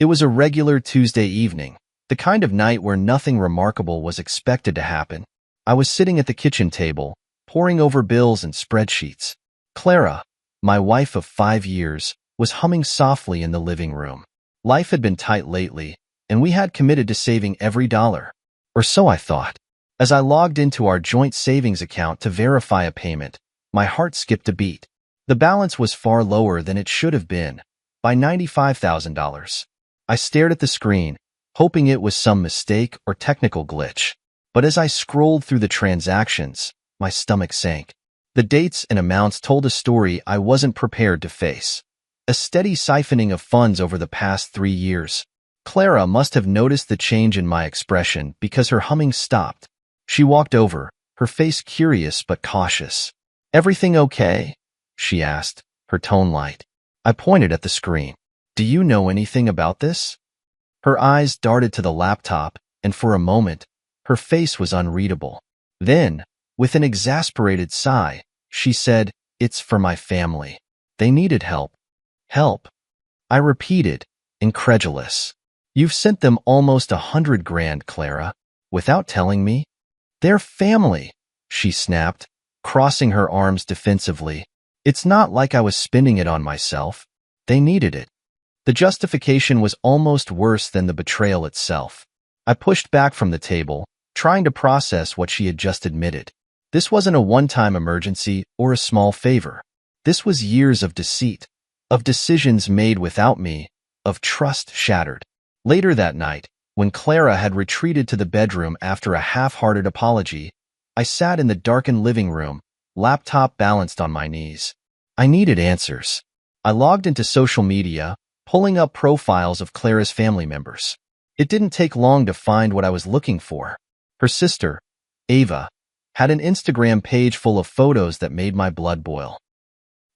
It was a regular Tuesday evening, the kind of night where nothing remarkable was expected to happen. I was sitting at the kitchen table, poring over bills and spreadsheets. Clara, my wife of 5 years, was humming softly in the living room. Life had been tight lately, and we had committed to saving every dollar. Or so I thought. As I logged into our joint savings account to verify a payment, my heart skipped a beat. The balance was far lower than it should have been, by $95,000. I stared at the screen, hoping it was some mistake or technical glitch. But as I scrolled through the transactions, my stomach sank. The dates and amounts told a story I wasn't prepared to face. A steady siphoning of funds over the past 3 years. Clara must have noticed the change in my expression because her humming stopped. She walked over, her face curious but cautious. "Everything okay?" she asked, her tone light. I pointed at the screen. "Do you know anything about this?" Her eyes darted to the laptop, and for a moment, her face was unreadable. Then, with an exasperated sigh, she said, "It's for my family. They needed help." "Help?" I repeated, incredulous. "You've sent them almost 100 grand, Clara, without telling me?" "They're family," she snapped, crossing her arms defensively. "It's not like I was spending it on myself. They needed it." The justification was almost worse than the betrayal itself. I pushed back from the table, trying to process what she had just admitted. This wasn't a one-time emergency or a small favor. This was years of deceit, of decisions made without me, of trust shattered. Later that night, when Clara had retreated to the bedroom after a half-hearted apology, I sat in the darkened living room, laptop balanced on my knees. I needed answers. I logged into social media, pulling up profiles of Clara's family members. It didn't take long to find what I was looking for. Her sister, Ava, had an Instagram page full of photos that made my blood boil.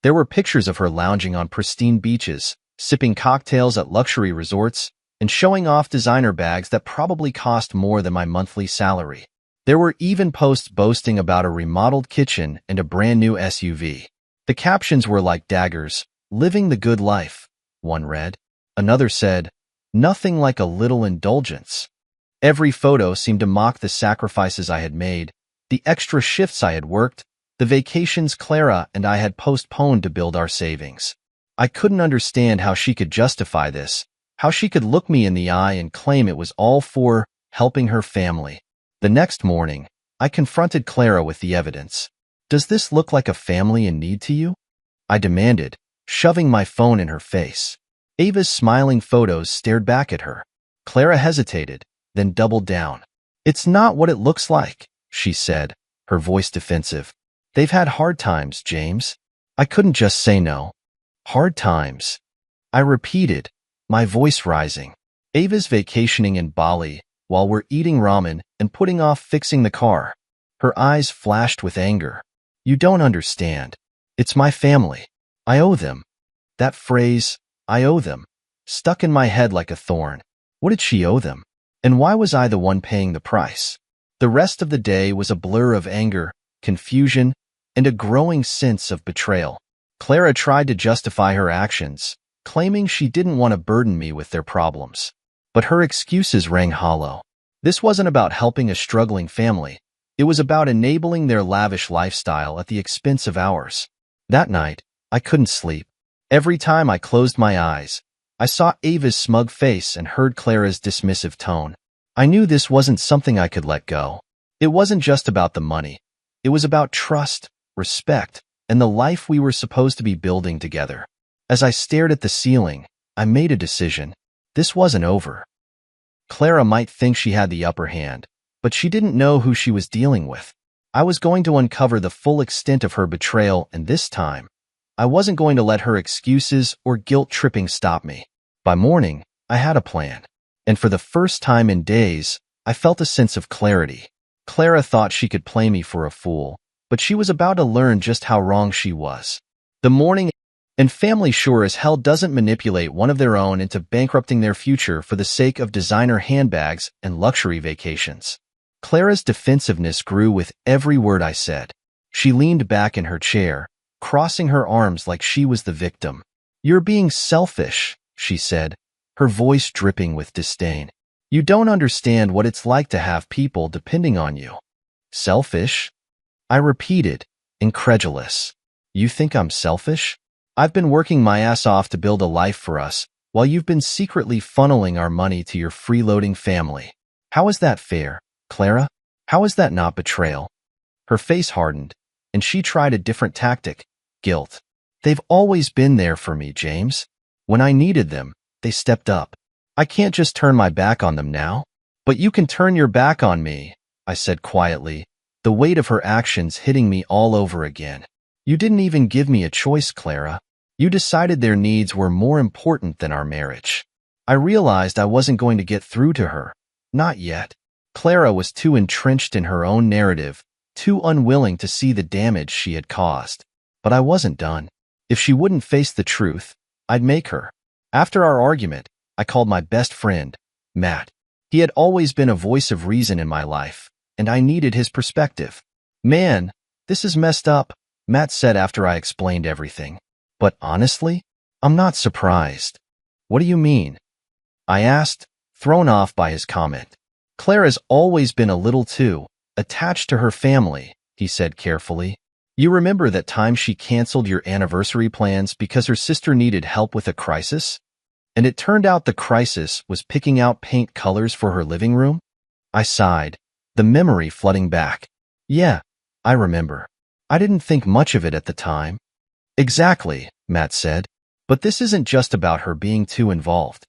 There were pictures of her lounging on pristine beaches, sipping cocktails at luxury resorts, and showing off designer bags that probably cost more than my monthly salary. There were even posts boasting about a remodeled kitchen and a brand new SUV. The captions were like daggers, "Living the good life," one read. Another said, "Nothing like a little indulgence." Every photo seemed to mock the sacrifices I had made, the extra shifts I had worked, the vacations Clara and I had postponed to build our savings. I couldn't understand how she could justify this, how she could look me in the eye and claim it was all for helping her family. The next morning, I confronted Clara with the evidence. "Does this look like a family in need to you?" I demanded, shoving my phone in her face. Ava's smiling photos stared back at her. Clara hesitated, then doubled down. "It's not what it looks like," she said, her voice defensive. "They've had hard times, James." I couldn't just say no. "Hard times," I repeated, my voice rising. "Ava's vacationing in Bali while we're eating ramen and putting off fixing the car." Her eyes flashed with anger. "You don't understand. It's my family. I owe them." That phrase, "I owe them," stuck in my head like a thorn. What did she owe them? And why was I the one paying the price? The rest of the day was a blur of anger, confusion, and a growing sense of betrayal. Clara tried to justify her actions, claiming she didn't want to burden me with their problems. But her excuses rang hollow. This wasn't about helping a struggling family. It was about enabling their lavish lifestyle at the expense of ours. That night, I couldn't sleep. Every time I closed my eyes, I saw Ava's smug face and heard Clara's dismissive tone. I knew this wasn't something I could let go. It wasn't just about the money. It was about trust, respect, and the life we were supposed to be building together. As I stared at the ceiling, I made a decision. This wasn't over. Clara might think she had the upper hand, but she didn't know who she was dealing with. I was going to uncover the full extent of her betrayal, and this time, I wasn't going to let her excuses or guilt-tripping stop me. By morning, I had a plan. And for the first time in days, I felt a sense of clarity. Clara thought she could play me for a fool, but she was about to learn just how wrong she was. The morning and family sure as hell doesn't manipulate one of their own into bankrupting their future for the sake of designer handbags and luxury vacations. Clara's defensiveness grew with every word I said. She leaned back in her chair, crossing her arms like she was the victim. "You're being selfish," she said, her voice dripping with disdain. You don't understand what it's like to have people depending on you. Selfish? I repeated, incredulous. You think I'm selfish? I've been working my ass off to build a life for us, while you've been secretly funneling our money to your freeloading family. How is that fair, Clara? How is that not betrayal? Her face hardened, and she tried a different tactic, guilt. They've always been there for me, James. When I needed them, they stepped up. I can't just turn my back on them now. But you can turn your back on me, I said quietly, the weight of her actions hitting me all over again. You didn't even give me a choice, Clara. You decided their needs were more important than our marriage. I realized I wasn't going to get through to her. Not yet. Clara was too entrenched in her own narrative, too unwilling to see the damage she had caused. But I wasn't done. If she wouldn't face the truth, I'd make her. After our argument, I called my best friend, Matt. He had always been a voice of reason in my life, and I needed his perspective. Man, this is messed up, Matt said after I explained everything. But honestly, I'm not surprised. What do you mean? I asked, thrown off by his comment. Clara's always been a little too attached to her family, he said carefully. You remember that time she canceled your anniversary plans because her sister needed help with a crisis? And it turned out the crisis was picking out paint colors for her living room? I sighed, the memory flooding back. Yeah, I remember. I didn't think much of it at the time. Exactly, Matt said. But this isn't just about her being too involved.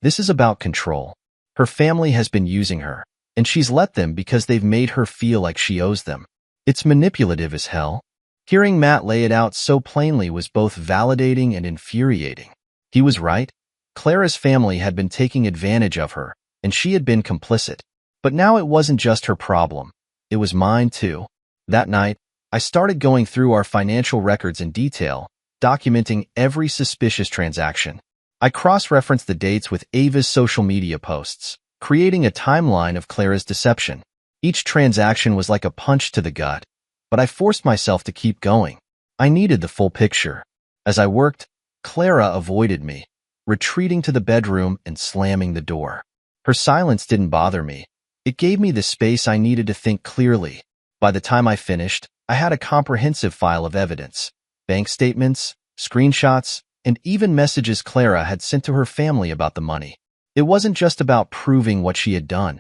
This is about control. Her family has been using her, and she's let them because they've made her feel like she owes them. It's manipulative as hell. Hearing Matt lay it out so plainly was both validating and infuriating. He was right. Clara's family had been taking advantage of her, and she had been complicit. But now it wasn't just her problem. It was mine too. That night, I started going through our financial records in detail, documenting every suspicious transaction. I cross-referenced the dates with Ava's social media posts, creating a timeline of Clara's deception. Each transaction was like a punch to the gut, but I forced myself to keep going. I needed the full picture. As I worked, Clara avoided me, retreating to the bedroom and slamming the door. Her silence didn't bother me. It gave me the space I needed to think clearly. By the time I finished, I had a comprehensive file of evidence, bank statements, screenshots, and even messages Clara had sent to her family about the money. It wasn't just about proving what she had done.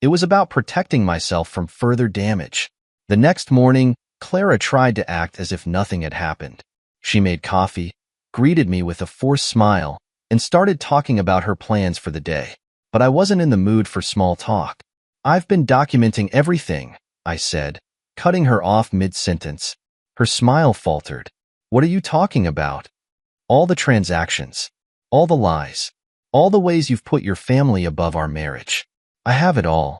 It was about protecting myself from further damage. The next morning, Clara tried to act as if nothing had happened. She made coffee, greeted me with a forced smile, and started talking about her plans for the day. But I wasn't in the mood for small talk. I've been documenting everything, I said, cutting her off mid-sentence. Her smile faltered. What are you talking about? All the transactions, all the lies, all the ways you've put your family above our marriage. I have it all.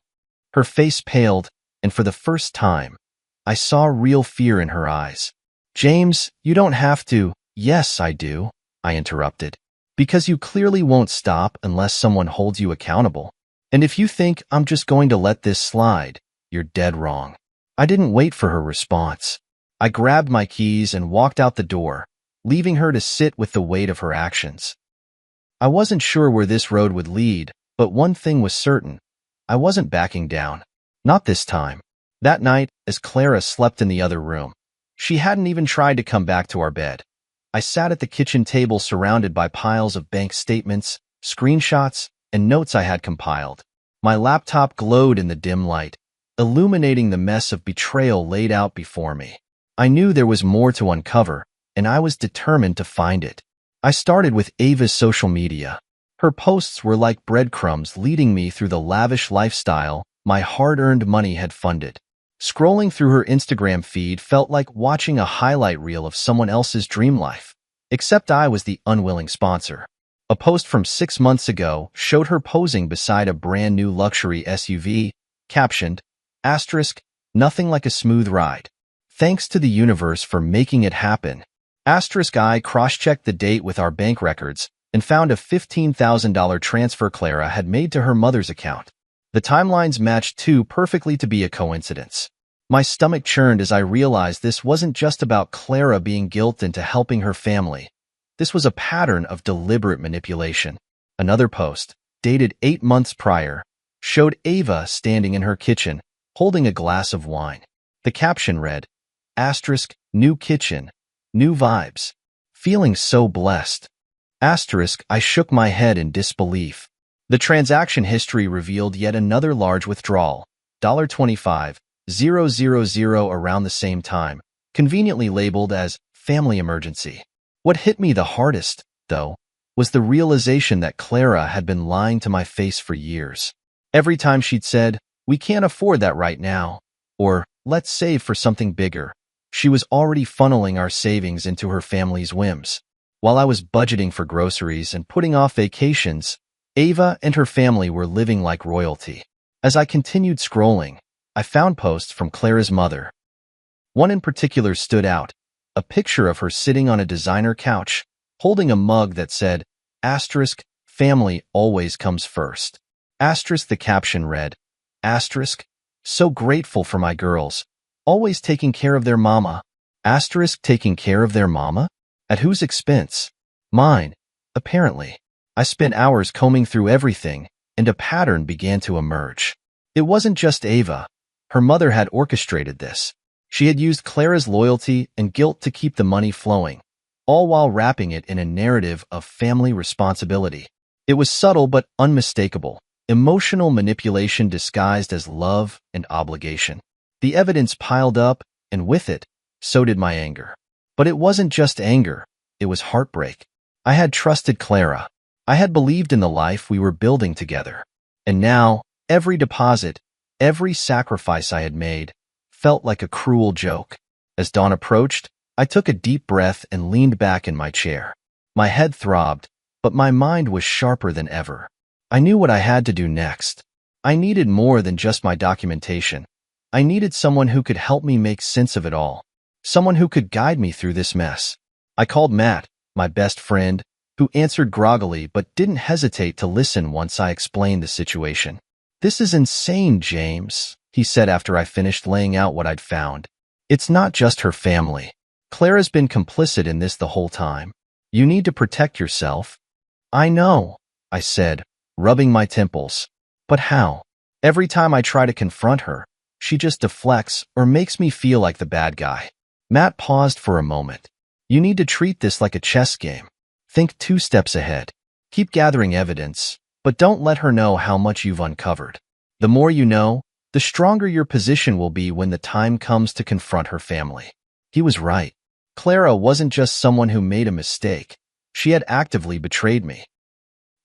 Her face paled, and for the first time, I saw real fear in her eyes. James, you don't have to. Yes, I do, I interrupted. Because you clearly won't stop unless someone holds you accountable. And if you think I'm just going to let this slide, you're dead wrong. I didn't wait for her response. I grabbed my keys and walked out the door, leaving her to sit with the weight of her actions. I wasn't sure where this road would lead, but one thing was certain. I wasn't backing down. Not this time. That night, as Clara slept in the other room, she hadn't even tried to come back to our bed. I sat at the kitchen table surrounded by piles of bank statements, screenshots, and notes I had compiled. My laptop glowed in the dim light, illuminating the mess of betrayal laid out before me. I knew there was more to uncover, and I was determined to find it. I started with Ava's social media. Her posts were like breadcrumbs leading me through the lavish lifestyle my hard-earned money had funded. Scrolling through her Instagram feed felt like watching a highlight reel of someone else's dream life, except I was the unwilling sponsor. A post from 6 months ago showed her posing beside a brand new luxury SUV, captioned, asterisk, nothing like a smooth ride. Thanks to the universe for making it happen. Asterisk I cross-checked the date with our bank records and found a $15,000 transfer Clara had made to her mother's account. The timelines matched too perfectly to be a coincidence. My stomach churned as I realized this wasn't just about Clara being guilted into helping her family. This was a pattern of deliberate manipulation. Another post, dated 8 months prior, showed Ava standing in her kitchen, holding a glass of wine. The caption read, asterisk, new kitchen, new vibes. Feeling so blessed. Asterisk, I shook my head in disbelief. The transaction history revealed yet another large withdrawal, $25,000 around the same time, conveniently labeled as family emergency. What hit me the hardest, though, was the realization that Clara had been lying to my face for years. Every time she'd said, we can't afford that right now, or let's save for something bigger, she was already funneling our savings into her family's whims. While I was budgeting for groceries and putting off vacations, Ava and her family were living like royalty. As I continued scrolling, I found posts from Clara's mother. One in particular stood out, a picture of her sitting on a designer couch, holding a mug that said, asterisk, family always comes first. Asterisk, the caption read, asterisk, so grateful for my girls, always taking care of their mama. Asterisk, taking care of their mama? At whose expense? Mine, apparently. I spent hours combing through everything, and a pattern began to emerge. It wasn't just Ava. Her mother had orchestrated this. She had used Clara's loyalty and guilt to keep the money flowing, all while wrapping it in a narrative of family responsibility. It was subtle but unmistakable, emotional manipulation disguised as love and obligation. The evidence piled up, and with it, so did my anger. But it wasn't just anger, it was heartbreak. I had trusted Clara. I had believed in the life we were building together. And now, every deposit, every sacrifice I had made, felt like a cruel joke. As dawn approached, I took a deep breath and leaned back in my chair. My head throbbed, but my mind was sharper than ever. I knew what I had to do next. I needed more than just my documentation. I needed someone who could help me make sense of it all. Someone who could guide me through this mess. I called Matt, my best friend, who answered groggily but didn't hesitate to listen once I explained the situation. This is insane, James, he said after I finished laying out what I'd found. It's not just her family. Clara's been complicit in this the whole time. You need to protect yourself. I know, I said, rubbing my temples. But how? Every time I try to confront her, she just deflects or makes me feel like the bad guy. Matt paused for a moment. You need to treat this like a chess game. Think 2 steps ahead. Keep gathering evidence, but don't let her know how much you've uncovered. The more you know, the stronger your position will be when the time comes to confront her family. He was right. Clara wasn't just someone who made a mistake. She had actively betrayed me.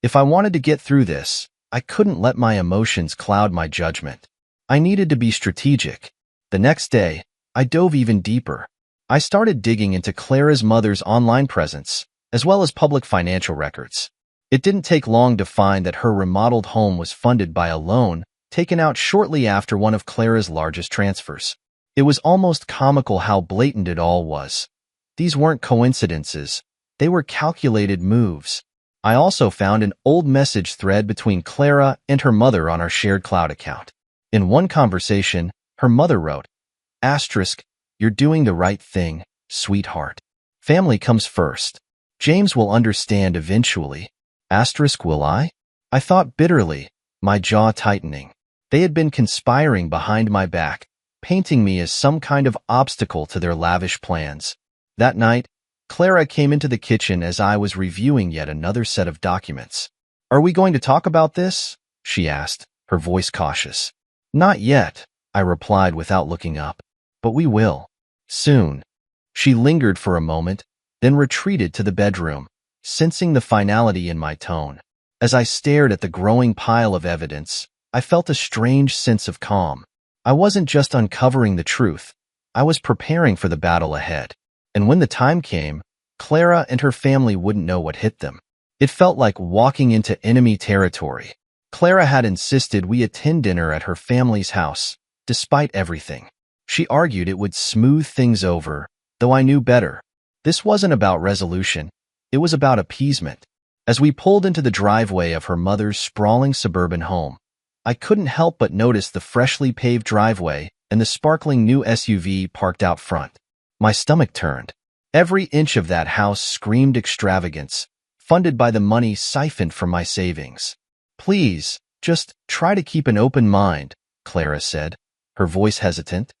If I wanted to get through this, I couldn't let my emotions cloud my judgment. I needed to be strategic. The next day, I dove even deeper. I started digging into Clara's mother's online presence, as well as public financial records. It didn't take long to find that her remodeled home was funded by a loan taken out shortly after one of Clara's largest transfers. It was almost comical how blatant it all was. These weren't coincidences. They were calculated moves. I also found an old message thread between Clara and her mother on our shared cloud account. In one conversation, her mother wrote, asterisk, you're doing the right thing, sweetheart. Family comes first. James will understand eventually. Asterisk, will I? I thought bitterly, my jaw tightening. They had been conspiring behind my back, painting me as some kind of obstacle to their lavish plans. That night, Clara came into the kitchen as I was reviewing yet another set of documents. Are we going to talk about this? She asked, her voice cautious. Not yet, I replied without looking up. But we will. Soon. She lingered for a moment, then retreated to the bedroom, sensing the finality in my tone. As I stared at the growing pile of evidence, I felt a strange sense of calm. I wasn't just uncovering the truth. I was preparing for the battle ahead. And when the time came, Clara and her family wouldn't know what hit them. It felt like walking into enemy territory. Clara had insisted we attend dinner at her family's house, despite everything. She argued it would smooth things over, though I knew better. This wasn't about resolution. It was about appeasement. As we pulled into the driveway of her mother's sprawling suburban home, I couldn't help but notice the freshly paved driveway and the sparkling new SUV parked out front. My stomach turned. Every inch of that house screamed extravagance, funded by the money siphoned from my savings. Please, just try to keep an open mind, Clara said, her voice hesitant.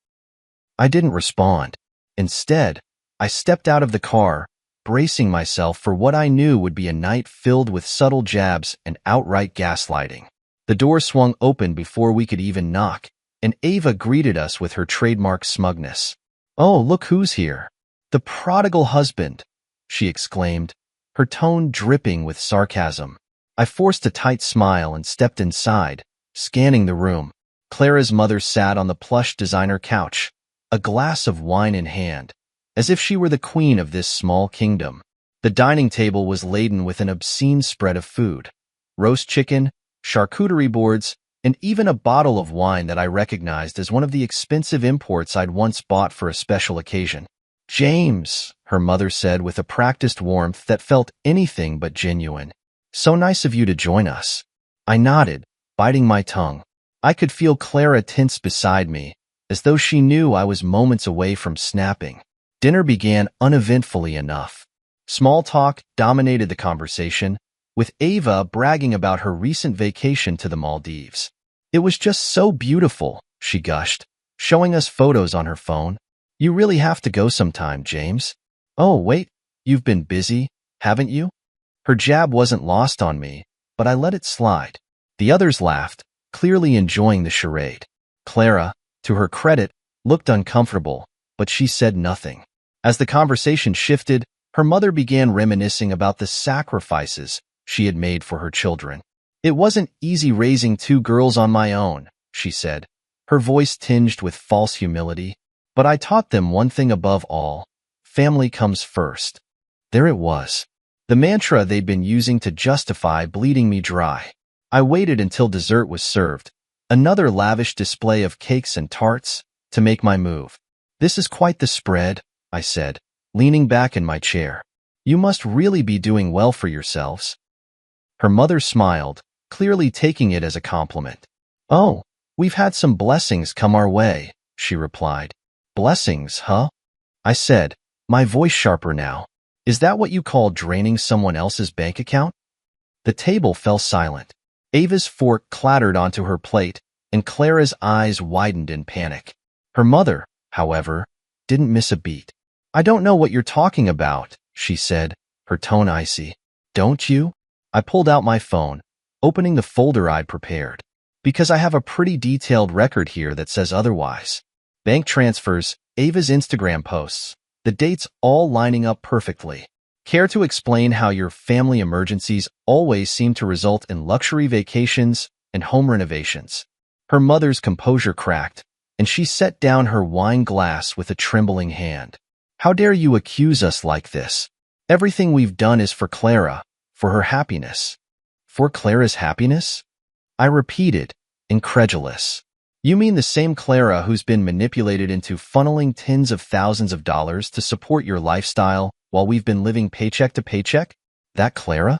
I didn't respond. Instead, I stepped out of the car, bracing myself for what I knew would be a night filled with subtle jabs and outright gaslighting. The door swung open before we could even knock, and Ava greeted us with her trademark smugness. "Oh, look who's here. The prodigal husband," she exclaimed, her tone dripping with sarcasm. I forced a tight smile and stepped inside, scanning the room. Clara's mother sat on the plush designer couch, a glass of wine in hand, as if she were the queen of this small kingdom. The dining table was laden with an obscene spread of food: roast chicken, charcuterie boards, and even a bottle of wine that I recognized as one of the expensive imports I'd once bought for a special occasion. "James," her mother said with a practiced warmth that felt anything but genuine. "So nice of you to join us." I nodded, biting my tongue. I could feel Clara tense beside me, as though she knew I was moments away from snapping. Dinner began uneventfully enough. Small talk dominated the conversation, with Ava bragging about her recent vacation to the Maldives. "It was just so beautiful," she gushed, showing us photos on her phone. "You really have to go sometime, James." "Oh, wait, you've been busy, haven't you?" Her jab wasn't lost on me, but I let it slide. The others laughed, clearly enjoying the charade. Clara, to her credit, looked uncomfortable, but she said nothing. As the conversation shifted, her mother began reminiscing about the sacrifices she had made for her children. "It wasn't easy raising two girls on my own," she said, her voice tinged with false humility. "But I taught them one thing above all: family comes first." There it was, the mantra they'd been using to justify bleeding me dry. I waited until dessert was served, another lavish display of cakes and tarts, to make my move. "This is quite the spread," I said, leaning back in my chair. "You must really be doing well for yourselves." Her mother smiled, clearly taking it as a compliment. "Oh, we've had some blessings come our way," she replied. "Blessings, huh?" I said, my voice sharper now. "Is that what you call draining someone else's bank account?" The table fell silent. Ava's fork clattered onto her plate, and Clara's eyes widened in panic. Her mother, however, didn't miss a beat. "I don't know what you're talking about," she said, her tone icy. "Don't you?" I pulled out my phone, opening the folder I'd prepared. "Because I have a pretty detailed record here that says otherwise. Bank transfers, Ava's Instagram posts, the dates all lining up perfectly. Care to explain how your family emergencies always seem to result in luxury vacations and home renovations?" Her mother's composure cracked, and she set down her wine glass with a trembling hand. "How dare you accuse us like this? Everything we've done is for Clara, for her happiness." "For Clara's happiness?" I repeated, incredulous. "You mean the same Clara who's been manipulated into funneling tens of thousands of dollars to support your lifestyle while we've been living paycheck to paycheck? That Clara?"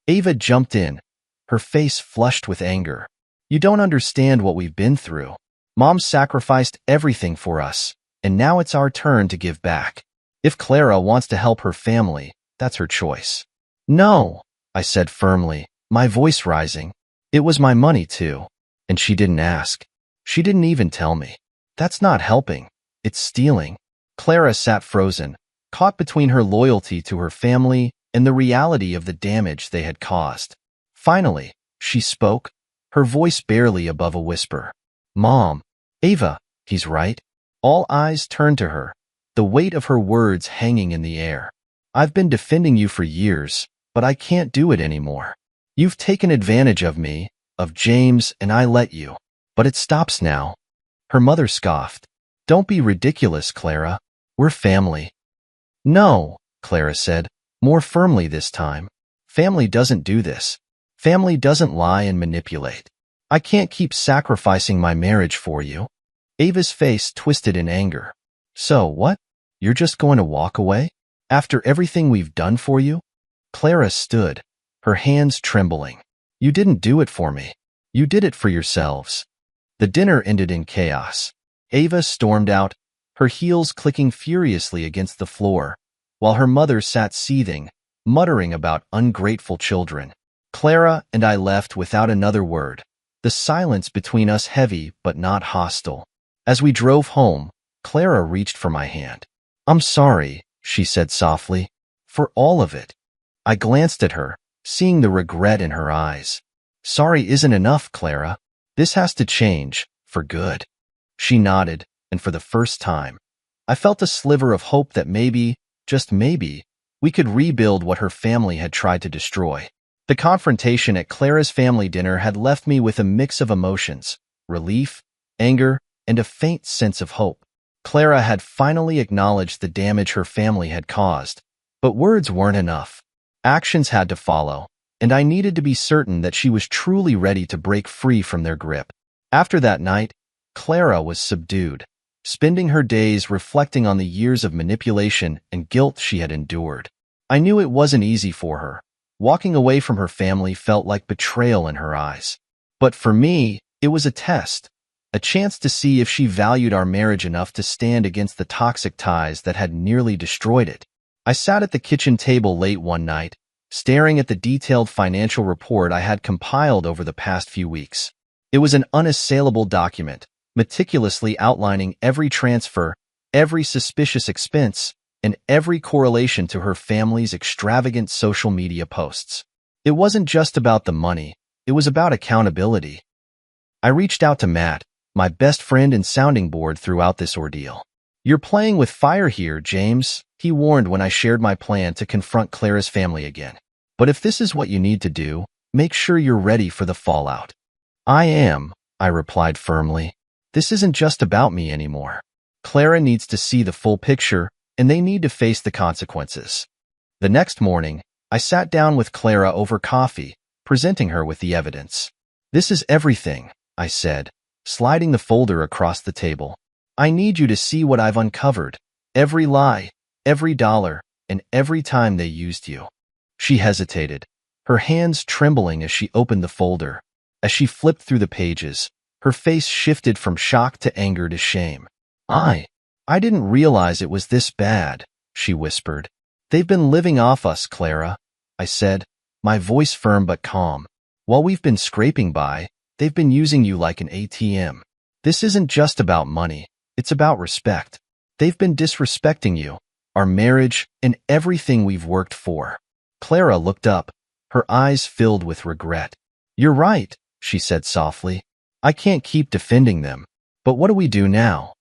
Ava jumped in, her face flushed with anger. "You don't understand what we've been through. Mom sacrificed everything for us, and now it's our turn to give back. If Clara wants to help her family, that's her choice." "No," I said firmly, my voice rising. "It was my money too, and she didn't ask. She didn't even tell me. That's not helping. It's stealing." Clara sat frozen, caught between her loyalty to her family and the reality of the damage they had caused. Finally, she spoke, her voice barely above a whisper. "Mom, Ava, he's right." All eyes turned to her, the weight of her words hanging in the air. "I've been defending you for years, but I can't do it anymore. You've taken advantage of me, of James, and I let you. But it stops now." Her mother scoffed. "Don't be ridiculous, Clara. We're family." "No," Clara said, more firmly this time. "Family doesn't do this. Family doesn't lie and manipulate. I can't keep sacrificing my marriage for you." Ava's face twisted in anger. "So what? You're just going to walk away? After everything we've done for you?" Clara stood, her hands trembling. "You didn't do it for me. You did it for yourselves." The dinner ended in chaos. Ava stormed out, her heels clicking furiously against the floor, while her mother sat seething, muttering about ungrateful children. Clara and I left without another word, the silence between us heavy but not hostile. As we drove home, Clara reached for my hand. "I'm sorry," she said softly, "for all of it." I glanced at her, seeing the regret in her eyes. "Sorry isn't enough, Clara. This has to change, for good." She nodded, and for the first time, I felt a sliver of hope that maybe, just maybe, we could rebuild what her family had tried to destroy. The confrontation at Clara's family dinner had left me with a mix of emotions: relief, anger, and a faint sense of hope. Clara had finally acknowledged the damage her family had caused, but words weren't enough. Actions had to follow, and I needed to be certain that she was truly ready to break free from their grip. After that night, Clara was subdued, spending her days reflecting on the years of manipulation and guilt she had endured. I knew it wasn't easy for her. Walking away from her family felt like betrayal in her eyes. But for me, it was a test, a chance to see if she valued our marriage enough to stand against the toxic ties that had nearly destroyed it. I sat at the kitchen table late one night, staring at the detailed financial report I had compiled over the past few weeks. It was an unassailable document, meticulously outlining every transfer, every suspicious expense, and every correlation to her family's extravagant social media posts. It wasn't just about the money, it was about accountability. I reached out to Matt, my best friend and sounding board throughout this ordeal. "You're playing with fire here, James," he warned when I shared my plan to confront Clara's family again. "But if this is what you need to do, make sure you're ready for the fallout." "I am," I replied firmly. "This isn't just about me anymore. Clara needs to see the full picture, and they need to face the consequences." The next morning, I sat down with Clara over coffee, presenting her with the evidence. "This is everything," I said, sliding the folder across the table. "I need you to see what I've uncovered. Every lie, every dollar, and every time they used you." She hesitated, her hands trembling as she opened the folder. As she flipped through the pages, her face shifted from shock to anger to shame. I didn't realize it was this bad," she whispered. "They've been living off us, Clara," I said, my voice firm but calm. "While we've been scraping by, they've been using you like an ATM. This isn't just about money, it's about respect. They've been disrespecting you, our marriage, and everything we've worked for." Clara looked up, her eyes filled with regret. "You're right," she said softly. "I can't keep defending them. But what do we do now?"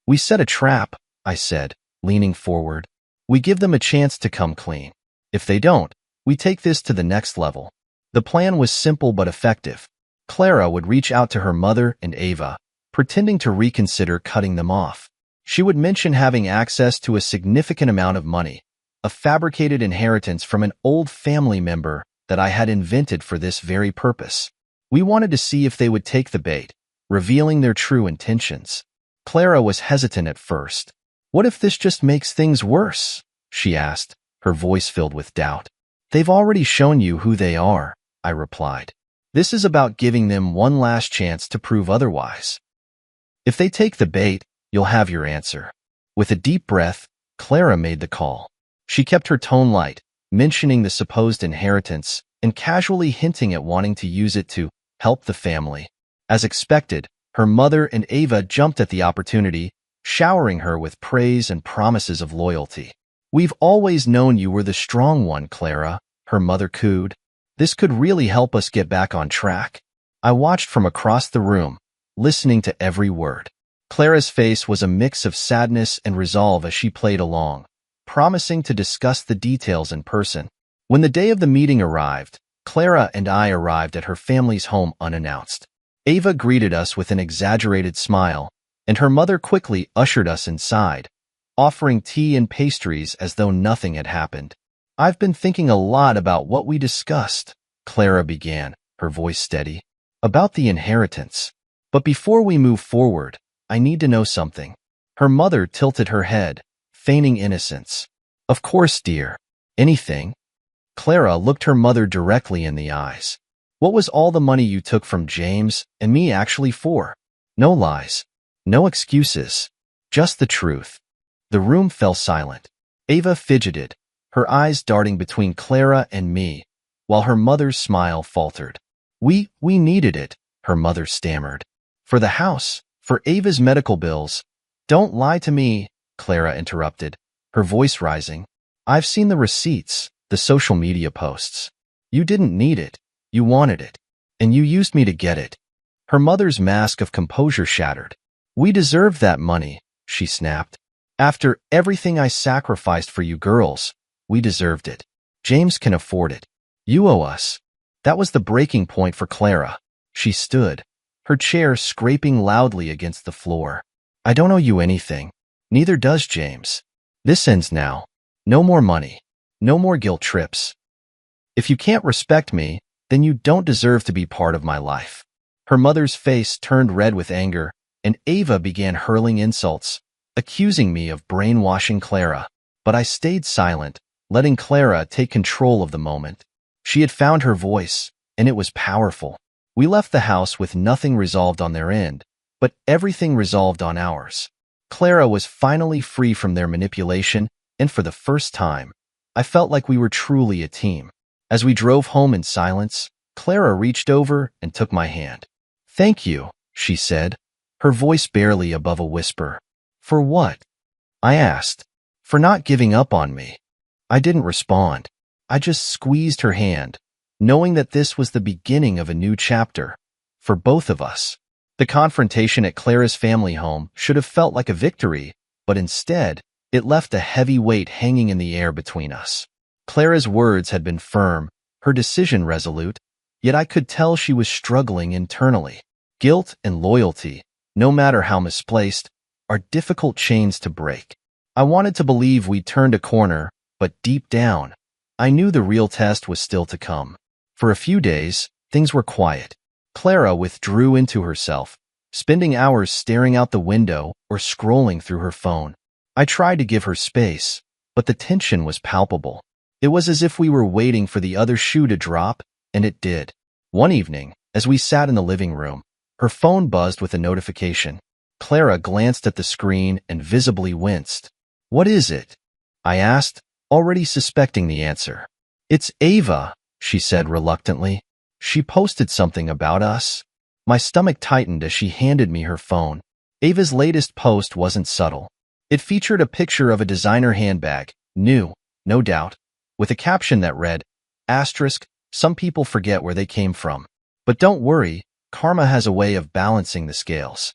"We set a trap," I said, leaning forward. "We give them a chance to come clean. If they don't, we take this to the next level." The plan was simple but effective. Clara would reach out to her mother and Ava, pretending to reconsider cutting them off. She would mention having access to a significant amount of money, a fabricated inheritance from an old family member that I had invented for this very purpose. We wanted to see if they would take the bait, revealing their true intentions. Clara was hesitant at first. "What if this just makes things worse?" she asked, her voice filled with doubt. "They've already shown you who they are," I replied. "This is about giving them one last chance to prove otherwise. If they take the bait, you'll have your answer." With a deep breath, Clara made the call. She kept her tone light, mentioning the supposed inheritance and casually hinting at wanting to use it to help the family. As expected, her mother and Ava jumped at the opportunity, showering her with praise and promises of loyalty. "We've always known you were the strong one, Clara," her mother cooed. "This could really help us get back on track." I watched from across the room, listening to every word. Clara's face was a mix of sadness and resolve as she played along, promising to discuss the details in person. When the day of the meeting arrived, Clara and I arrived at her family's home unannounced. Ava greeted us with an exaggerated smile, and her mother quickly ushered us inside, offering tea and pastries as though nothing had happened. "I've been thinking a lot about what we discussed," Clara began, her voice steady, "about the inheritance. But before we move forward, I need to know something." Her mother tilted her head, feigning innocence. "Of course, dear. Anything?" Clara looked her mother directly in the eyes. "What was all the money you took from James and me actually for? No lies. No excuses. Just the truth." The room fell silent. Ava fidgeted, her eyes darting between Clara and me, while her mother's smile faltered. We needed it, her mother stammered. For the house, for Ava's medical bills. Don't lie to me, Clara interrupted, her voice rising. I've seen the receipts, the social media posts. You didn't need it. You wanted it. And you used me to get it. Her mother's mask of composure shattered. We deserved that money, she snapped. After everything I sacrificed for you girls, we deserved it. James can afford it. You owe us. That was the breaking point for Clara. She stood, her chair scraping loudly against the floor. I don't owe you anything. Neither does James. This ends now. No more money. No more guilt trips. If you can't respect me, then you don't deserve to be part of my life. Her mother's face turned red with anger, and Ava began hurling insults, accusing me of brainwashing Clara. But I stayed silent, letting Clara take control of the moment. She had found her voice, and it was powerful. We left the house with nothing resolved on their end, but everything resolved on ours. Clara was finally free from their manipulation, and for the first time, I felt like we were truly a team. As we drove home in silence, Clara reached over and took my hand. Thank you, she said, her voice barely above a whisper. For what? I asked. For not giving up on me. I didn't respond. I just squeezed her hand, knowing that this was the beginning of a new chapter. For both of us. The confrontation at Clara's family home should have felt like a victory, but instead, it left a heavy weight hanging in the air between us. Clara's words had been firm, her decision resolute, yet I could tell she was struggling internally. Guilt and loyalty, no matter how misplaced, are difficult chains to break. I wanted to believe we'd turned a corner, but deep down, I knew the real test was still to come. For a few days, things were quiet. Clara withdrew into herself, spending hours staring out the window or scrolling through her phone. I tried to give her space, but the tension was palpable. It was as if we were waiting for the other shoe to drop, and it did. One evening, as we sat in the living room, her phone buzzed with a notification. Clara glanced at the screen and visibly winced. What is it? I asked, already suspecting the answer. It's Ava, she said reluctantly. She posted something about us. My stomach tightened as she handed me her phone. Ava's latest post wasn't subtle. It featured a picture of a designer handbag, new, no doubt, with a caption that read, "Some people forget where they came from. But don't worry, karma has a way of balancing the scales."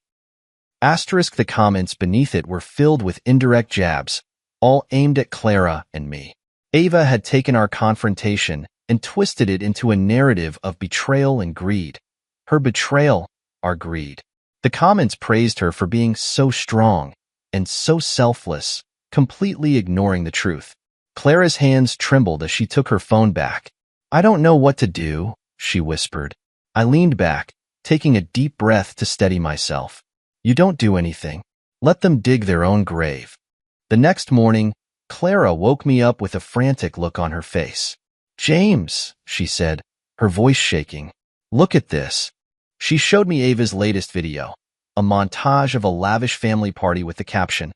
The comments beneath it were filled with indirect jabs, all aimed at Clara and me. Ava had taken our confrontation and twisted it into a narrative of betrayal and greed. Her betrayal, our greed. The comments praised her for being so strong and so selfless, completely ignoring the truth. Clara's hands trembled as she took her phone back. I don't know what to do, she whispered. I leaned back, taking a deep breath to steady myself. You don't do anything. Let them dig their own grave. The next morning, Clara woke me up with a frantic look on her face. James, she said, her voice shaking. Look at this. She showed me Ava's latest video, a montage of a lavish family party with the caption,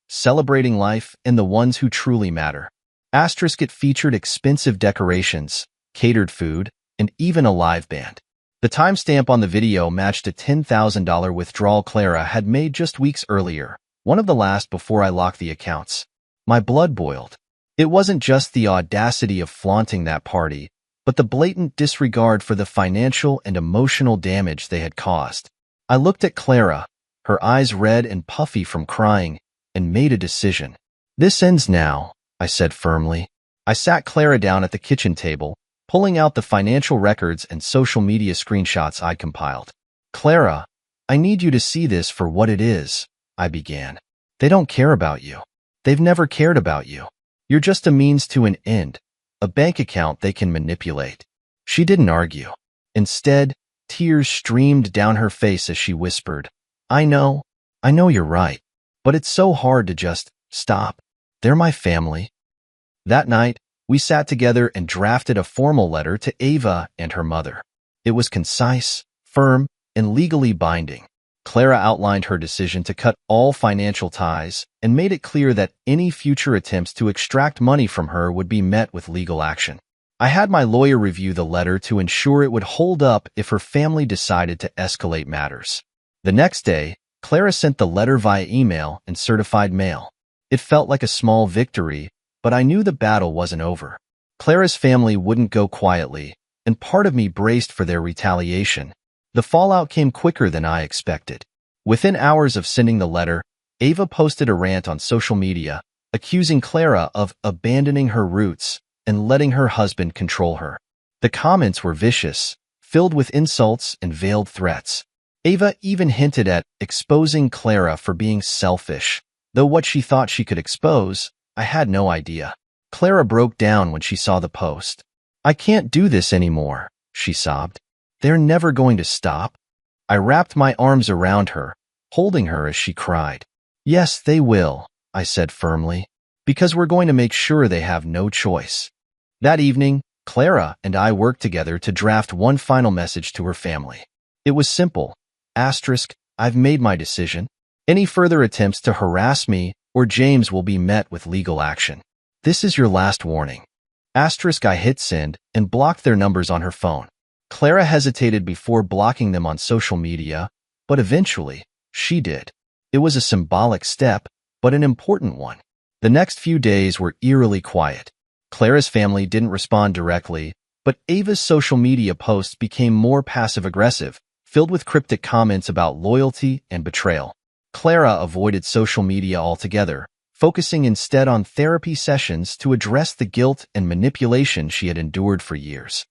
celebrating life and the ones who truly matter. It featured expensive decorations, catered food, and even a live band. The timestamp on the video matched a $10,000 withdrawal Clara had made just weeks earlier, one of the last before I locked the accounts. My blood boiled. It wasn't just the audacity of flaunting that party, but the blatant disregard for the financial and emotional damage they had caused. I looked at Clara, her eyes red and puffy from crying, and made a decision. This ends now, I said firmly. I sat Clara down at the kitchen table, pulling out the financial records and social media screenshots I'd compiled. Clara, I need you to see this for what it is, I began. They don't care about you. They've never cared about you. You're just a means to an end, a bank account they can manipulate. She didn't argue. Instead, tears streamed down her face as she whispered, I know you're right, but it's so hard to just stop. They're my family. That night, we sat together and drafted a formal letter to Ava and her mother. It was concise, firm, and legally binding. Clara outlined her decision to cut all financial ties and made it clear that any future attempts to extract money from her would be met with legal action. I had my lawyer review the letter to ensure it would hold up if her family decided to escalate matters. The next day, Clara sent the letter via email and certified mail. It felt like a small victory, but I knew the battle wasn't over. Clara's family wouldn't go quietly, and part of me braced for their retaliation. The fallout came quicker than I expected. Within hours of sending the letter, Ava posted a rant on social media, accusing Clara of abandoning her roots and letting her husband control her. The comments were vicious, filled with insults and veiled threats. Ava even hinted at exposing Clara for being selfish, though what she thought she could expose, I had no idea. Clara broke down when she saw the post. "I can't do this anymore," she sobbed. "They're never going to stop." I wrapped my arms around her, holding her as she cried. "Yes, they will," I said firmly, "because we're going to make sure they have no choice." That evening, Clara and I worked together to draft one final message to her family. It was simple. I've made my decision. Any further attempts to harass me or James will be met with legal action. This is your last warning. I hit send and blocked their numbers on her phone. Clara hesitated before blocking them on social media, but eventually, she did. It was a symbolic step, but an important one. The next few days were eerily quiet. Clara's family didn't respond directly, but Ava's social media posts became more passive-aggressive, filled with cryptic comments about loyalty and betrayal. Clara avoided social media altogether, focusing instead on therapy sessions to address the guilt and manipulation she had endured for years.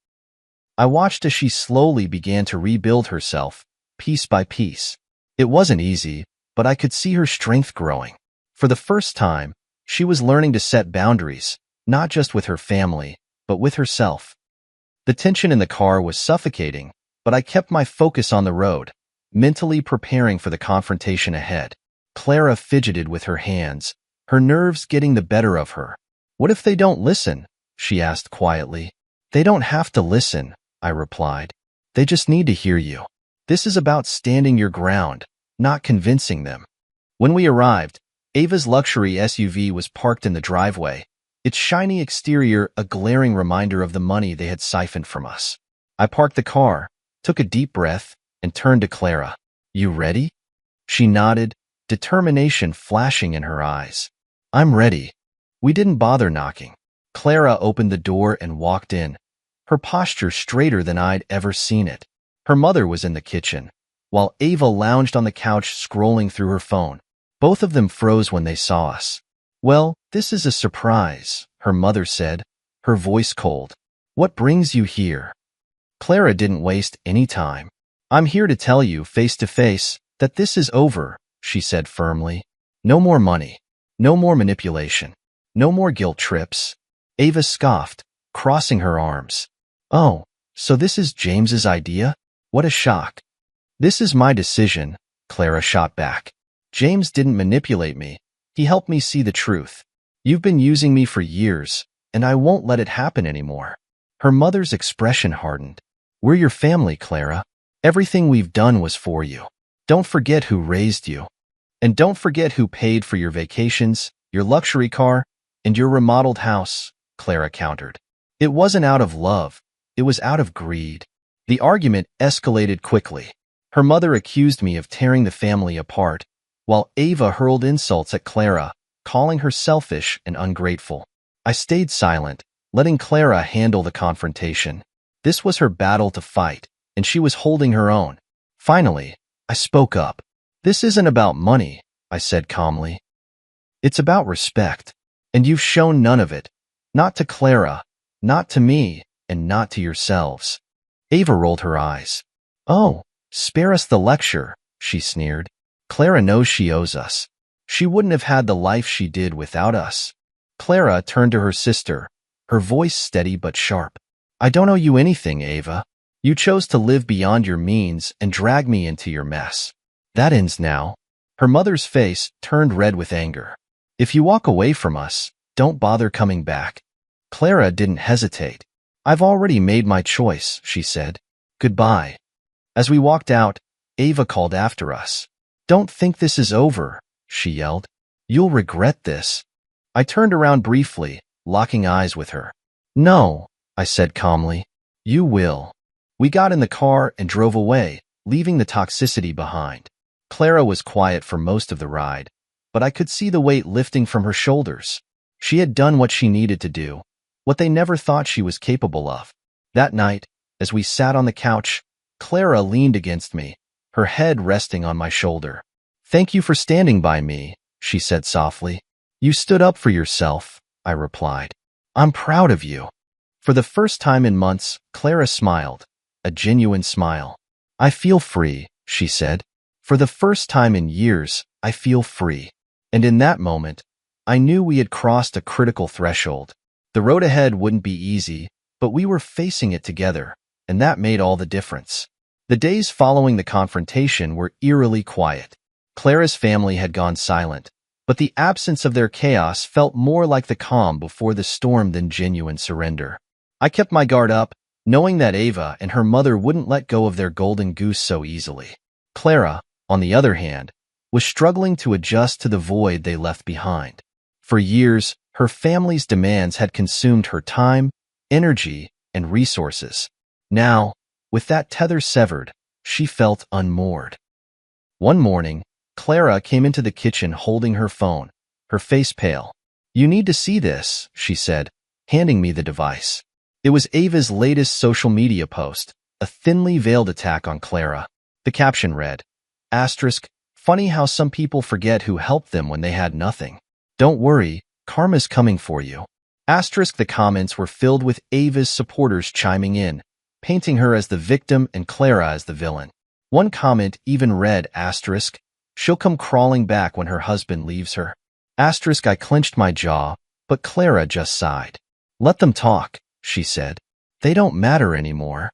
I watched as she slowly began to rebuild herself, piece by piece. It wasn't easy, but I could see her strength growing. For the first time, she was learning to set boundaries, not just with her family, but with herself. The tension in the car was suffocating, but I kept my focus on the road, mentally preparing for the confrontation ahead. Clara fidgeted with her hands, her nerves getting the better of her. "What if they don't listen?" she asked quietly. "They don't have to listen," I replied. "They just need to hear you. This is about standing your ground, not convincing them." When we arrived, Ava's luxury SUV was parked in the driveway, its shiny exterior a glaring reminder of the money they had siphoned from us. I parked the car, took a deep breath, and turned to Clara. "You ready?" She nodded, determination flashing in her eyes. "I'm ready." We didn't bother knocking. Clara opened the door and walked in, her posture straighter than I'd ever seen it. Her mother was in the kitchen, while Ava lounged on the couch scrolling through her phone. Both of them froze when they saw us. "Well, this is a surprise," her mother said, her voice cold. "What brings you here?" Clara didn't waste any time. "I'm here to tell you face to face that this is over," she said firmly. "No more money. No more manipulation. No more guilt trips." Ava scoffed, crossing her arms. "Oh, so this is James's idea? What a shock." "This is my decision," Clara shot back. "James didn't manipulate me. He helped me see the truth. You've been using me for years, and I won't let it happen anymore." Her mother's expression hardened. "We're your family, Clara. Everything we've done was for you. Don't forget who raised you. And don't forget who paid for your vacations, your luxury car, and your remodeled house," Clara countered. "It wasn't out of love. It was out of greed." The argument escalated quickly. Her mother accused me of tearing the family apart, while Ava hurled insults at Clara, calling her selfish and ungrateful. I stayed silent, letting Clara handle the confrontation. This was her battle to fight, and she was holding her own. Finally, I spoke up. "This isn't about money," I said calmly. "It's about respect, and you've shown none of it. Not to Clara, not to me, and not to yourselves." Ava rolled her eyes. "Oh, spare us the lecture," she sneered. "Clara knows she owes us. She wouldn't have had the life she did without us." Clara turned to her sister, her voice steady but sharp. "I don't owe you anything, Ava. You chose to live beyond your means and drag me into your mess. That ends now." Her mother's face turned red with anger. "If you walk away from us, don't bother coming back." Clara didn't hesitate. "I've already made my choice," she said. "Goodbye." As we walked out, Ava called after us. "Don't think this is over," she yelled. "You'll regret this." I turned around briefly, locking eyes with her. "No," I said calmly. "You will." We got in the car and drove away, leaving the toxicity behind. Clara was quiet for most of the ride, but I could see the weight lifting from her shoulders. She had done what she needed to do, what they never thought she was capable of. That night, as we sat on the couch, Clara leaned against me, her head resting on my shoulder. "Thank you for standing by me," she said softly. "You stood up for yourself," I replied. "I'm proud of you." For the first time in months, Clara smiled, a genuine smile. "I feel free," she said. "For the first time in years, I feel free." And in that moment, I knew we had crossed a critical threshold. The road ahead wouldn't be easy, but we were facing it together, and that made all the difference. The days following the confrontation were eerily quiet. Clara's family had gone silent, but the absence of their chaos felt more like the calm before the storm than genuine surrender. I kept my guard up, knowing that Ava and her mother wouldn't let go of their golden goose so easily. Clara, on the other hand, was struggling to adjust to the void they left behind. For years, her family's demands had consumed her time, energy, and resources. Now, with that tether severed, she felt unmoored. One morning, Clara came into the kitchen holding her phone, her face pale. "You need to see this," she said, handing me the device. It was Ava's latest social media post, a thinly veiled attack on Clara. The caption read, "Funny how some people forget who helped them when they had nothing. Don't worry, karma's coming for you." The comments were filled with Ava's supporters chiming in, painting her as the victim and Clara as the villain. One comment even read, "She'll come crawling back when her husband leaves her." I clenched my jaw, but Clara just sighed. "Let them talk," she said. "They don't matter anymore."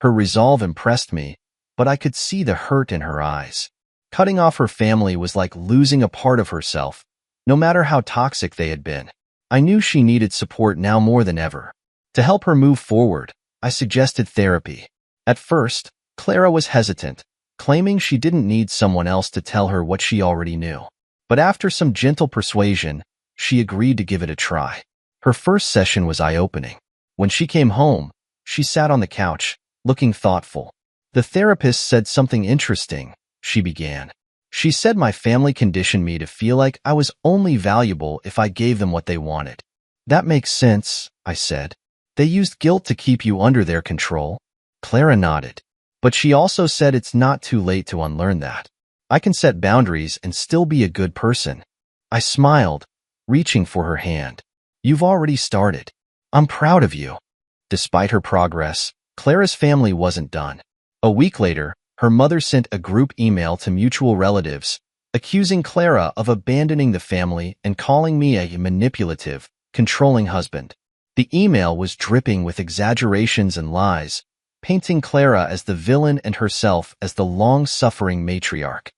Her resolve impressed me, but I could see the hurt in her eyes. Cutting off her family was like losing a part of herself, no matter how toxic they had been. I knew she needed support now more than ever. To help her move forward, I suggested therapy. At first, Clara was hesitant, claiming she didn't need someone else to tell her what she already knew. But after some gentle persuasion, she agreed to give it a try. Her first session was eye-opening. When she came home, she sat on the couch, looking thoughtful. "The therapist said something interesting," she began. "She said my family conditioned me to feel like I was only valuable if I gave them what they wanted." "That makes sense," I said. "They used guilt to keep you under their control." Clara nodded. "But she also said it's not too late to unlearn that. I can set boundaries and still be a good person." I smiled, reaching for her hand. "You've already started. I'm proud of you." Despite her progress, Clara's family wasn't done. A week later, her mother sent a group email to mutual relatives, accusing Clara of abandoning the family and calling me a manipulative, controlling husband. The email was dripping with exaggerations and lies, painting Clara as the villain and herself as the long-suffering matriarch.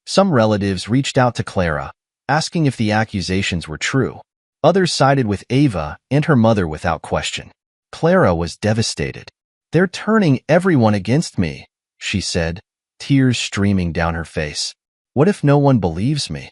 Some relatives reached out to Clara, asking if the accusations were true. Others sided with Ava and her mother without question. Clara was devastated. "They're turning everyone against me," she said, tears streaming down her face. "What if no one believes me?"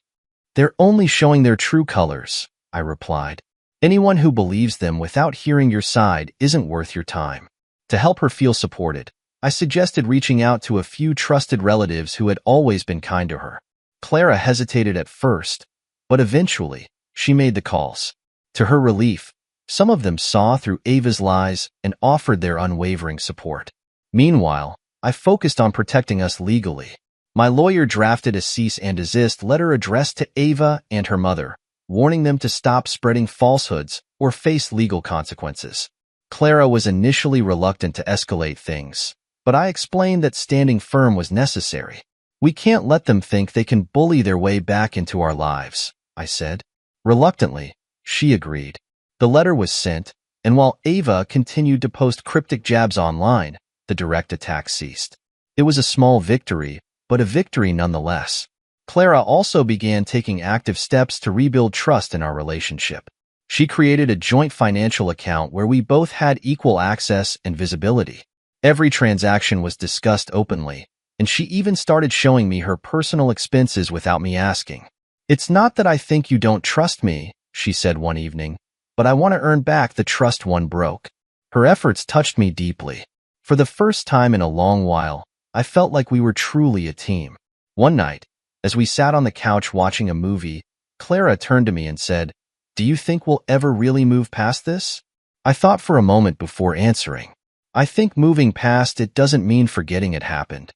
"They're only showing their true colors," I replied. "Anyone who believes them without hearing your side isn't worth your time." To help her feel supported, I suggested reaching out to a few trusted relatives who had always been kind to her. Clara hesitated at first, but eventually, she made the calls. To her relief, some of them saw through Ava's lies and offered their unwavering support. Meanwhile, I focused on protecting us legally. My lawyer drafted a cease and desist letter addressed to Ava and her mother, warning them to stop spreading falsehoods or face legal consequences. Clara was initially reluctant to escalate things, but I explained that standing firm was necessary. "We can't let them think they can bully their way back into our lives," I said. Reluctantly, she agreed. The letter was sent, and while Ava continued to post cryptic jabs online, the direct attack ceased. It was a small victory, but a victory nonetheless. Clara also began taking active steps to rebuild trust in our relationship. She created a joint financial account where we both had equal access and visibility. Every transaction was discussed openly, and she even started showing me her personal expenses without me asking. "It's not that I think you don't trust me," she said one evening, "but I want to earn back the trust one broke." Her efforts touched me deeply. For the first time in a long while, I felt like we were truly a team. One night, as we sat on the couch watching a movie, Clara turned to me and said, "Do you think we'll ever really move past this?" I thought for a moment before answering. I think moving past it doesn't mean forgetting it happened.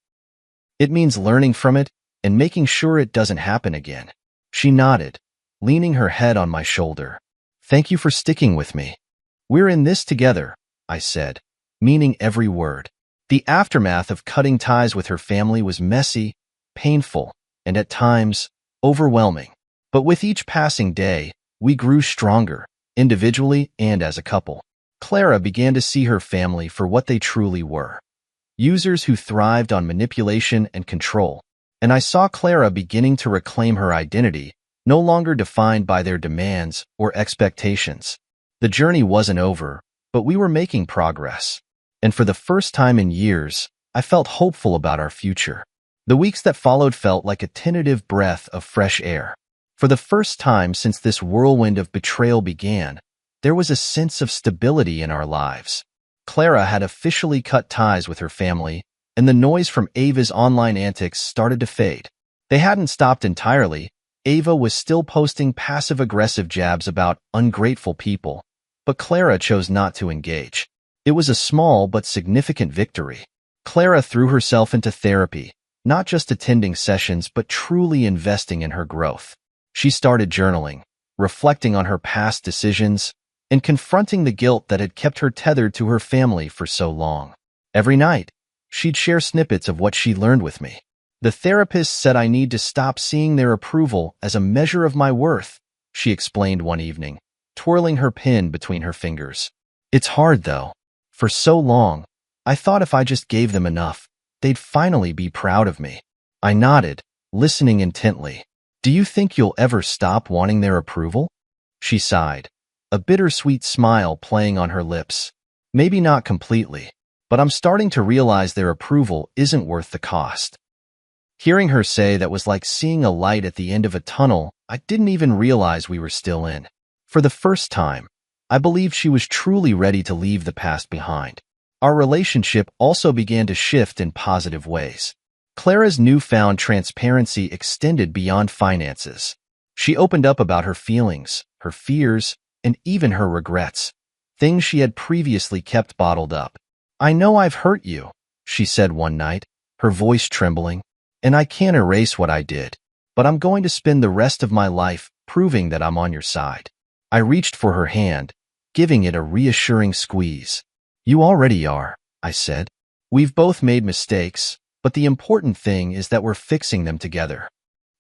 It means learning from it and making sure it doesn't happen again. She nodded, leaning her head on my shoulder. "Thank you for sticking with me. We're in this together," I said, meaning every word. The aftermath of cutting ties with her family was messy, painful, and at times, overwhelming. But with each passing day, we grew stronger, individually and as a couple. Clara began to see her family for what they truly were: users who thrived on manipulation and control. And I saw Clara beginning to reclaim her identity, no longer defined by their demands or expectations. The journey wasn't over, but we were making progress. And for the first time in years, I felt hopeful about our future. The weeks that followed felt like a tentative breath of fresh air. For the first time since this whirlwind of betrayal began, there was a sense of stability in our lives. Clara had officially cut ties with her family, and the noise from Ava's online antics started to fade. They hadn't stopped entirely. Ava was still posting passive-aggressive jabs about ungrateful people, but Clara chose not to engage. It was a small but significant victory. Clara threw herself into therapy, not just attending sessions but truly investing in her growth. She started journaling, reflecting on her past decisions, and confronting the guilt that had kept her tethered to her family for so long. Every night, she'd share snippets of what she learned with me. "The therapist said I need to stop seeing their approval as a measure of my worth," she explained one evening, twirling her pen between her fingers. "It's hard, though. For so long, I thought if I just gave them enough, they'd finally be proud of me." I nodded, listening intently. "Do you think you'll ever stop wanting their approval?" She sighed, a bittersweet smile playing on her lips. "Maybe not completely, but I'm starting to realize their approval isn't worth the cost." Hearing her say that was like seeing a light at the end of a tunnel I didn't even realize we were still in. For the first time, I believed she was truly ready to leave the past behind. Our relationship also began to shift in positive ways. Clara's newfound transparency extended beyond finances. She opened up about her feelings, her fears, and even her regrets, things she had previously kept bottled up. "I know I've hurt you," she said one night, her voice trembling, "and I can't erase what I did, but I'm going to spend the rest of my life proving that I'm on your side." I reached for her hand, giving it a reassuring squeeze. "You already are," I said. "We've both made mistakes, but the important thing is that we're fixing them together."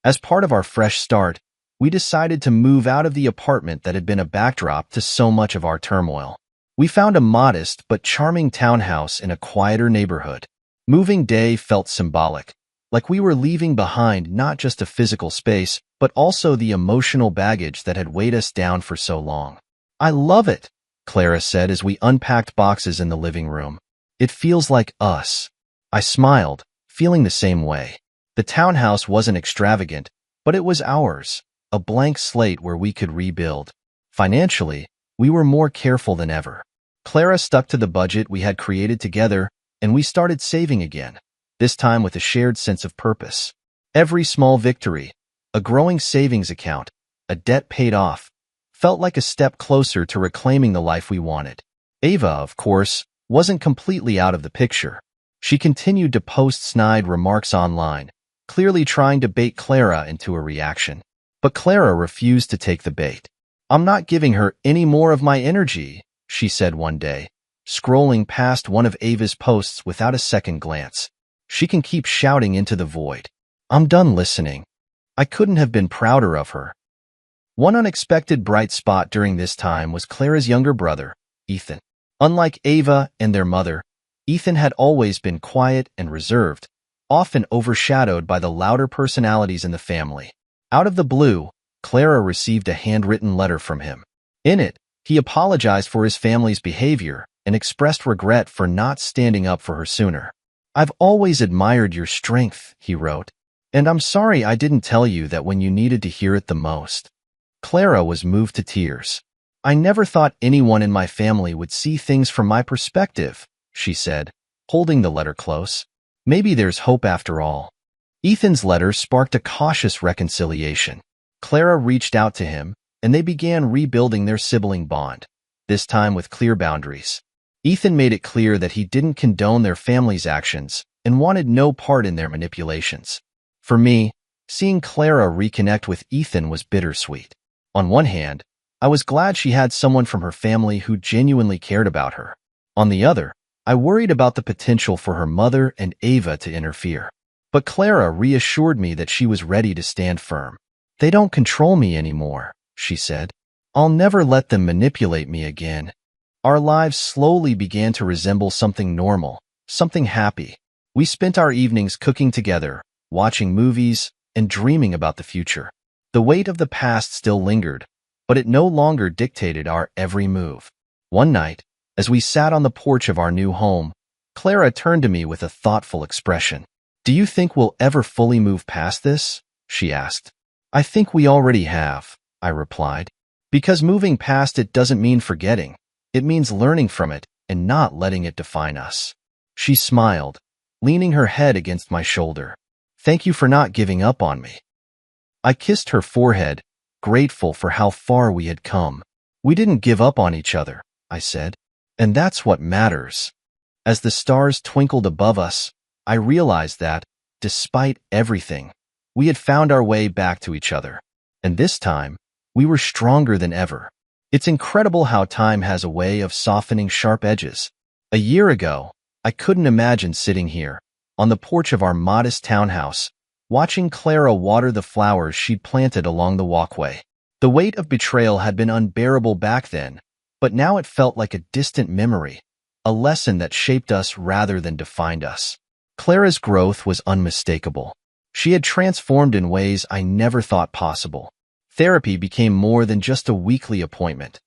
As part of our fresh start, we decided to move out of the apartment that had been a backdrop to so much of our turmoil. We found a modest but charming townhouse in a quieter neighborhood. Moving day felt symbolic, like we were leaving behind not just a physical space, but also the emotional baggage that had weighed us down for so long. "I love it," Clara said as we unpacked boxes in the living room. "It feels like us." I smiled, feeling the same way. The townhouse wasn't extravagant, but it was ours, a blank slate where we could rebuild. Financially, we were more careful than ever. Clara stuck to the budget we had created together, and we started saving again, this time with a shared sense of purpose. Every small victory, a growing savings account, a debt paid off, felt like a step closer to reclaiming the life we wanted. Ava, of course, wasn't completely out of the picture. She continued to post snide remarks online, clearly trying to bait Clara into a reaction. But Clara refused to take the bait. "I'm not giving her any more of my energy," she said one day, scrolling past one of Ava's posts without a second glance. "She can keep shouting into the void. I'm done listening." I couldn't have been prouder of her. One unexpected bright spot during this time was Clara's younger brother, Ethan. Unlike Ava and their mother, Ethan had always been quiet and reserved, often overshadowed by the louder personalities in the family. Out of the blue, Clara received a handwritten letter from him. In it, he apologized for his family's behavior and expressed regret for not standing up for her sooner. I've always admired your strength, he wrote. And I'm sorry I didn't tell you that when you needed to hear it the most. Clara was moved to tears. I never thought anyone in my family would see things from my perspective, she said, holding the letter close. Maybe there's hope after all. Ethan's letter sparked a cautious reconciliation. Clara reached out to him, and they began rebuilding their sibling bond, this time with clear boundaries. Ethan made it clear that he didn't condone their family's actions and wanted no part in their manipulations. For me, seeing Clara reconnect with Ethan was bittersweet. On one hand, I was glad she had someone from her family who genuinely cared about her. On the other, I worried about the potential for her mother and Ava to interfere. But Clara reassured me that she was ready to stand firm. They don't control me anymore, she said. I'll never let them manipulate me again. Our lives slowly began to resemble something normal, something happy. We spent our evenings cooking together, watching movies, and dreaming about the future. The weight of the past still lingered, but it no longer dictated our every move. One night, as we sat on the porch of our new home, Clara turned to me with a thoughtful expression. Do you think we'll ever fully move past this? She asked. I think we already have, I replied. Because moving past it doesn't mean forgetting. It means learning from it and not letting it define us. She smiled, leaning her head against my shoulder. Thank you for not giving up on me. I kissed her forehead, grateful for how far we had come. We didn't give up on each other, I said. And that's what matters. As the stars twinkled above us, I realized that, despite everything, we had found our way back to each other. And this time, we were stronger than ever. It's incredible how time has a way of softening sharp edges. A year ago, I couldn't imagine sitting here, on the porch of our modest townhouse, watching Clara water the flowers she'd planted along the walkway. The weight of betrayal had been unbearable back then, but now it felt like a distant memory, a lesson that shaped us rather than defined us. Clara's growth was unmistakable. She had transformed in ways I never thought possible. Therapy became more than just a weekly appointment.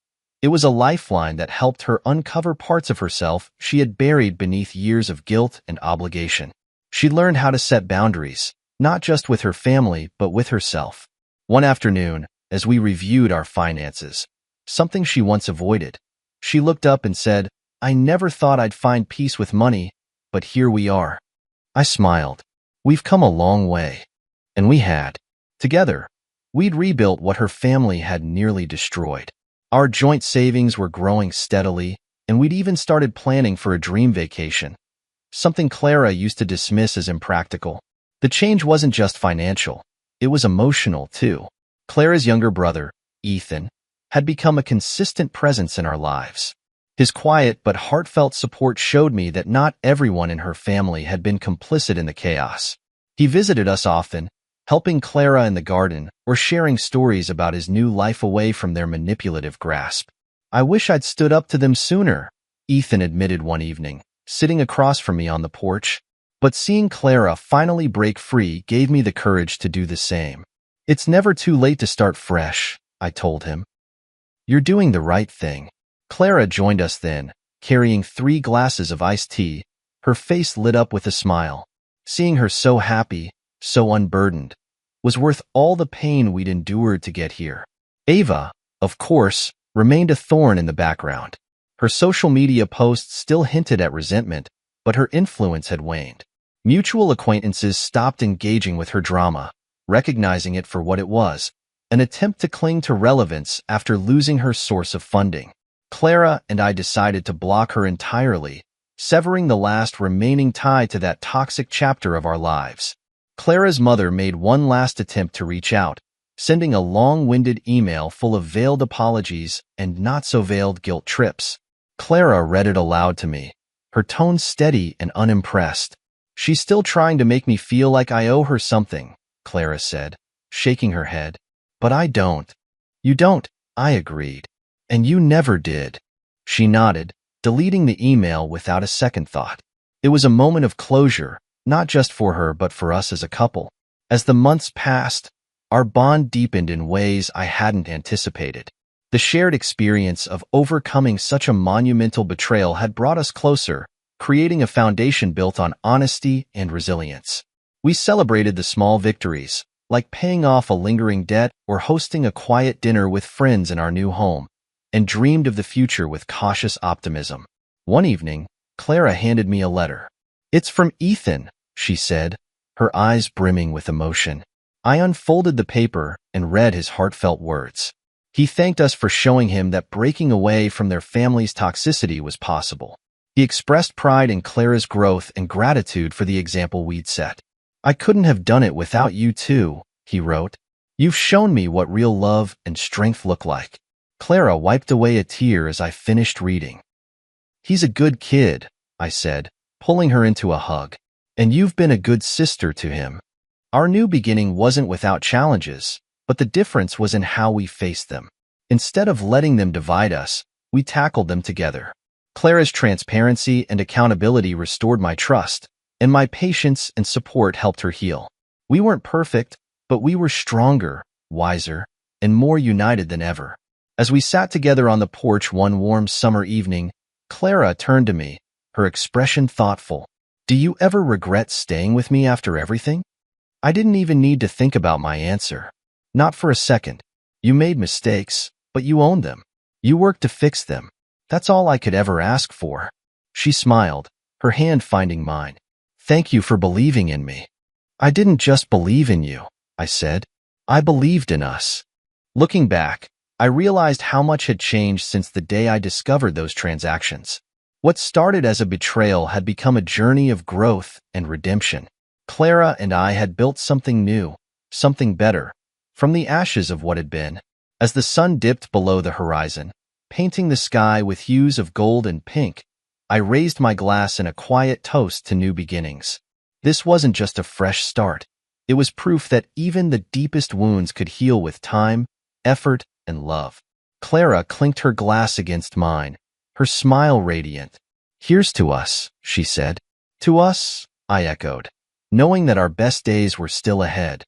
It was a lifeline that helped her uncover parts of herself she had buried beneath years of guilt and obligation. She learned how to set boundaries, not just with her family, but with herself. One afternoon, as we reviewed our finances, something she once avoided, she looked up and said, I never thought I'd find peace with money, but here we are. I smiled. We've come a long way. And we had. Together, we'd rebuilt what her family had nearly destroyed. Our joint savings were growing steadily, and we'd even started planning for a dream vacation, something Clara used to dismiss as impractical. The change wasn't just financial, it was emotional too. Clara's younger brother, Ethan, had become a consistent presence in our lives. His quiet but heartfelt support showed me that not everyone in her family had been complicit in the chaos. He visited us often, helping Clara in the garden or sharing stories about his new life away from their manipulative grasp. I wish I'd stood up to them sooner, Ethan admitted one evening, sitting across from me on the porch. But seeing Clara finally break free gave me the courage to do the same. It's never too late to start fresh, I told him. You're doing the right thing. Clara joined us then, carrying 3 glasses of iced tea, her face lit up with a smile. Seeing her so happy, so unburdened, was worth all the pain we'd endured to get here. Ava, of course, remained a thorn in the background. Her social media posts still hinted at resentment, but her influence had waned. Mutual acquaintances stopped engaging with her drama, recognizing it for what it was, an attempt to cling to relevance after losing her source of funding. Clara and I decided to block her entirely, severing the last remaining tie to that toxic chapter of our lives. Clara's mother made one last attempt to reach out, sending a long-winded email full of veiled apologies and not-so-veiled guilt trips. Clara read it aloud to me, her tone steady and unimpressed. She's still trying to make me feel like I owe her something, Clara said, shaking her head. But I don't. You don't, I agreed. And you never did. She nodded, deleting the email without a second thought. It was a moment of closure, not just for her but for us as a couple. As the months passed, our bond deepened in ways I hadn't anticipated. The shared experience of overcoming such a monumental betrayal had brought us closer, creating a foundation built on honesty and resilience. We celebrated the small victories, like paying off a lingering debt or hosting a quiet dinner with friends in our new home, and dreamed of the future with cautious optimism. One evening, Clara handed me a letter. "It's from Ethan," she said, her eyes brimming with emotion. I unfolded the paper and read his heartfelt words. He thanked us for showing him that breaking away from their family's toxicity was possible. He expressed pride in Clara's growth and gratitude for the example we'd set. "I couldn't have done it without you too," he wrote. "You've shown me what real love and strength look like." Clara wiped away a tear as I finished reading. "He's a good kid," I said, pulling her into a hug. "And you've been a good sister to him." Our new beginning wasn't without challenges, but the difference was in how we faced them. Instead of letting them divide us, we tackled them together. Clara's transparency and accountability restored my trust, and my patience and support helped her heal. We weren't perfect, but we were stronger, wiser, and more united than ever. As we sat together on the porch one warm summer evening, Clara turned to me, her expression thoughtful. "Do you ever regret staying with me after everything?" I didn't even need to think about my answer. Not for a second. You made mistakes, but you owned them. You worked to fix them. That's all I could ever ask for. She smiled, her hand finding mine. "Thank you for believing in me." "I didn't just believe in you," I said. "I believed in us." Looking back, I realized how much had changed since the day I discovered those transactions. What started as a betrayal had become a journey of growth and redemption. Clara and I had built something new, something better, from the ashes of what had been. As the sun dipped below the horizon, painting the sky with hues of gold and pink, I raised my glass in a quiet toast to new beginnings. This wasn't just a fresh start. It was proof that even the deepest wounds could heal with time, effort, and love. Clara clinked her glass against mine, her smile radiant. "Here's to us," she said. "To us," I echoed, knowing that our best days were still ahead.